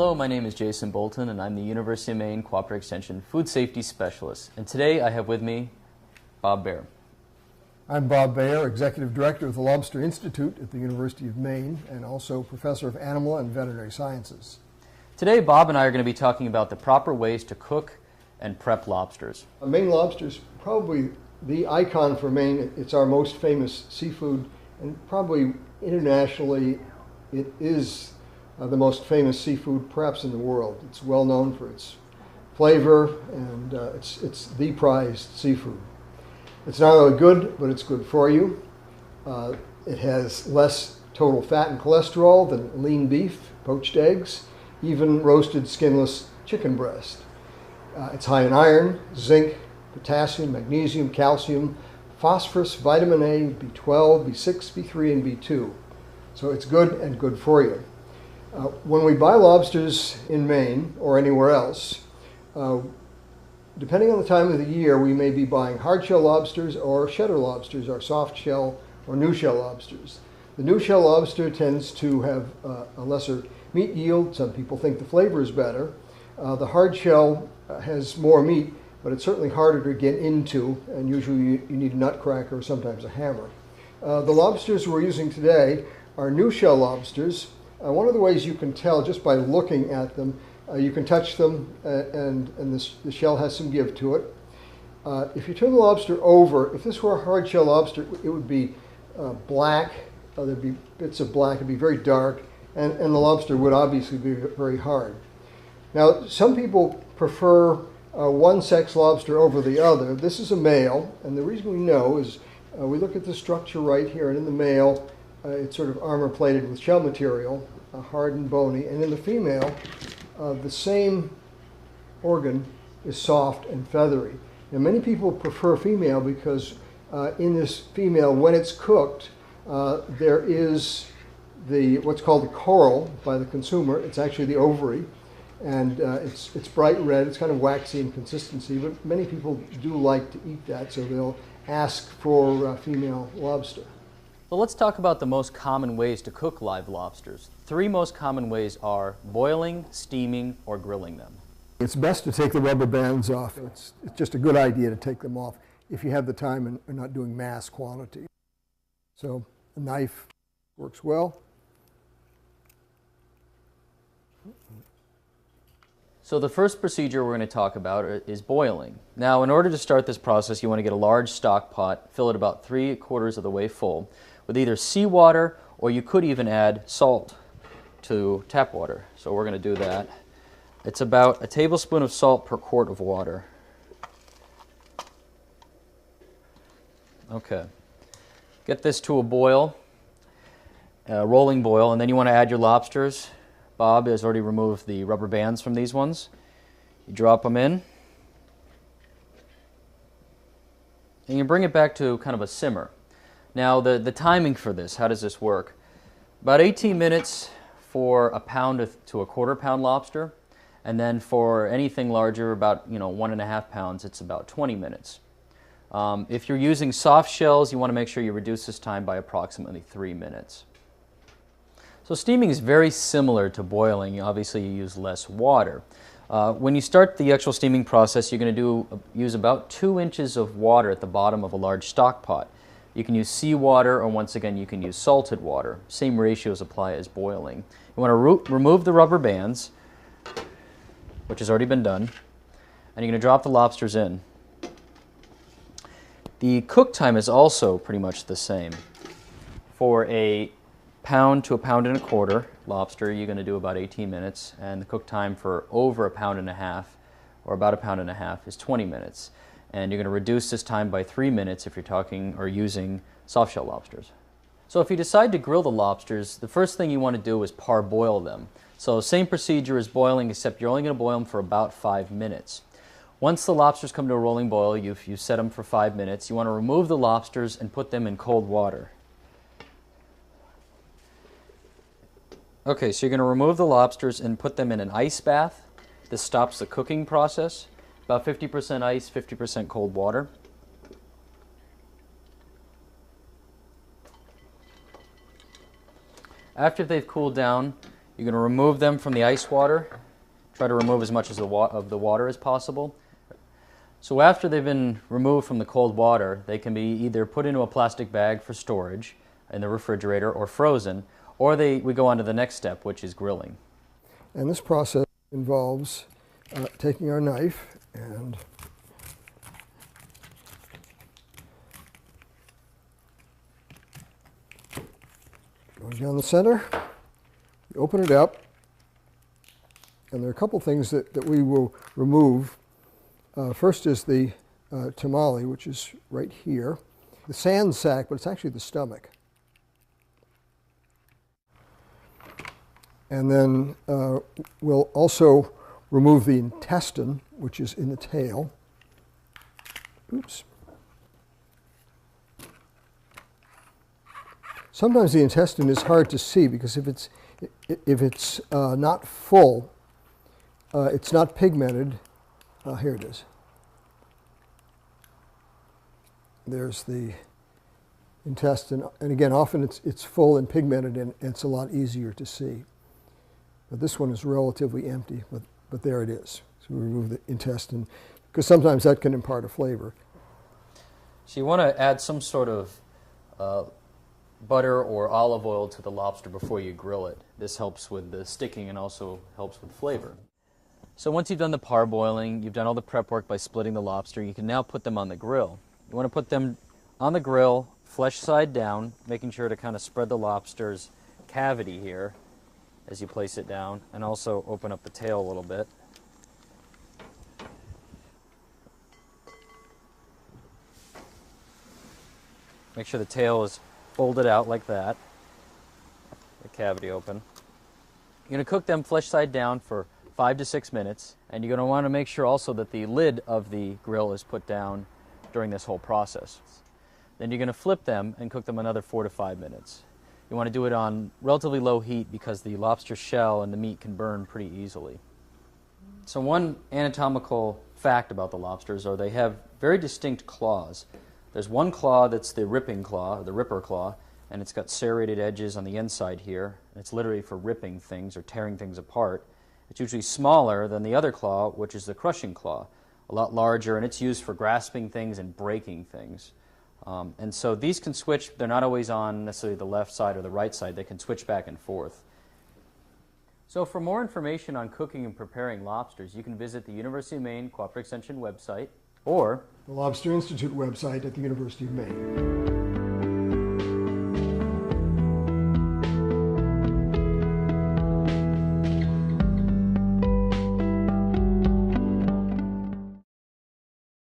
Hello, my name is Jason Bolton and I'm the University of Maine Cooperative Extension Food Safety Specialist. And today I have with me Bob Baer. I'm Bob Baer, Executive Director of the Lobster Institute at the University of Maine and also Professor of Animal and Veterinary Sciences. Today Bob and I are going to be talking about the proper ways to cook and prep lobsters. Maine lobster is probably the icon for Maine. It's our most famous seafood, and probably internationally it is the most famous seafood perhaps in the world. It's well known for its flavor, and it's the prized seafood. It's not only good, but it's good for you. It has less total fat and cholesterol than lean beef, poached eggs, even roasted skinless chicken breast. It's high in iron, zinc, potassium, magnesium, calcium, phosphorus, vitamin A, B12, B6, B3, and B2. So it's good and good for you. When we buy lobsters in Maine or anywhere else, depending on the time of the year, we may be buying hard-shell lobsters or cheddar lobsters, or soft-shell or new-shell lobsters. The new-shell lobster tends to have a lesser meat yield. Some people think the flavor is better. The hard-shell has more meat, but it's certainly harder to get into, and usually you need a nutcracker or sometimes a hammer. The lobsters we're using today are new-shell lobsters. One of the ways you can tell just by looking at them, you can touch them and the shell has some give to it. If you turn the lobster over, if this were a hard shell lobster, it would be black. There'd be bits of black, it'd be very dark, and the lobster would obviously be very hard. Now, some people prefer one sex lobster over the other. This is a male, and the reason we know is we look at the structure right here, and in the male, it's sort of armor plated with shell material, hard and bony, and in the female, the same organ is soft and feathery. Now, many people prefer female because in this female, when it's cooked, there is what's called the coral by the consumer. It's actually the ovary, and it's bright red. It's kind of waxy in consistency, but many people do like to eat that, so they'll ask for female lobster. So let's talk about the most common ways to cook live lobsters. Three most common ways are boiling, steaming, or grilling them. It's best to take the rubber bands off. It's just a good idea to take them off if you have the time and are not doing mass quantity. So a knife works well. So the first procedure we're going to talk about is boiling. Now, in order to start this process, you want to get a large stock pot, fill it about 3/4 of the way full, with either seawater, or you could even add salt to tap water. So we're going to do that. It's about a tablespoon of salt per quart of water. Okay. Get this to a boil, a rolling boil, and then you want to add your lobsters. Bob has already removed the rubber bands from these ones. You drop them in, and you bring it back to kind of a simmer. Now, the timing for this, how does this work? About 18 minutes for a pound to a 1/4 pound lobster, and then for anything larger, about 1.5 pounds, it's about 20 minutes. If you're using soft shells, you want to make sure you reduce this time by approximately 3 minutes. So steaming is very similar to boiling. Obviously, you use less water. When you start the actual steaming process, you're going to use about 2 inches of water at the bottom of a large stock pot. You can use seawater, or once again, you can use salted water. Same ratios apply as boiling. You want to remove the rubber bands, which has already been done, and you're going to drop the lobsters in. The cook time is also pretty much the same. For a pound to a pound and a 1/4 lobster, you're going to do about 18 minutes, and the cook time for over a pound and a half, or about a pound and a half, is 20 minutes. And you're going to reduce this time by 3 minutes if you're talking or using soft-shell lobsters. So if you decide to grill the lobsters, the first thing you want to do is parboil them. So same procedure as boiling, except you're only going to boil them for about 5 minutes. Once the lobsters come to a rolling boil, you've set them for 5 minutes. You want to remove the lobsters and put them in cold water. Okay, so you're going to remove the lobsters and put them in an ice bath. This stops the cooking process. About 50% ice, 50% cold water. After they've cooled down, You're going to remove them from the ice water. Try to remove as much of the water as possible. So after they've been removed from the cold water, they can be either put into a plastic bag for storage in the refrigerator or frozen, or we go on to the next step, which is grilling. And this process involves taking our knife and going down the center. You open it up, and there are a couple things that we will remove. First is the tamale, which is right here. The sand sac, but it's actually the stomach. And then we'll also remove the intestine, which is in the tail. Oops. Sometimes the intestine is hard to see because if it's not full, it's not pigmented. Here it is. There's the intestine, and again, often it's full and pigmented, and it's a lot easier to see. But this one is relatively empty, but there it is. So we remove the intestine, because sometimes that can impart a flavor. So you want to add some sort of butter or olive oil to the lobster before you grill it. This helps with the sticking and also helps with flavor. So once you've done the parboiling, you've done all the prep work by splitting the lobster, you can now put them on the grill. You want to put them on the grill, flesh side down, making sure to kind of spread the lobster's cavity here as you place it down, and also open up the tail a little bit. Make sure the tail is folded out like that, the cavity open. You're going to cook them flesh side down for 5 to 6 minutes, and you're going to want to make sure also that the lid of the grill is put down during this whole process. Then you're going to flip them and cook them another 4 to 5 minutes. You want to do it on relatively low heat because the lobster shell and the meat can burn pretty easily. So one anatomical fact about the lobsters are they have very distinct claws. There's one claw that's the ripping claw, or the ripper claw, and it's got serrated edges on the inside here. It's literally for ripping things or tearing things apart. It's usually smaller than the other claw, which is the crushing claw, a lot larger, and it's used for grasping things and breaking things. And so these can switch. They're not always on necessarily the left side or the right side. They can switch back and forth. So for more information on cooking and preparing lobsters, you can visit the University of Maine Cooperative Extension website or the Lobster Institute website at the University of Maine.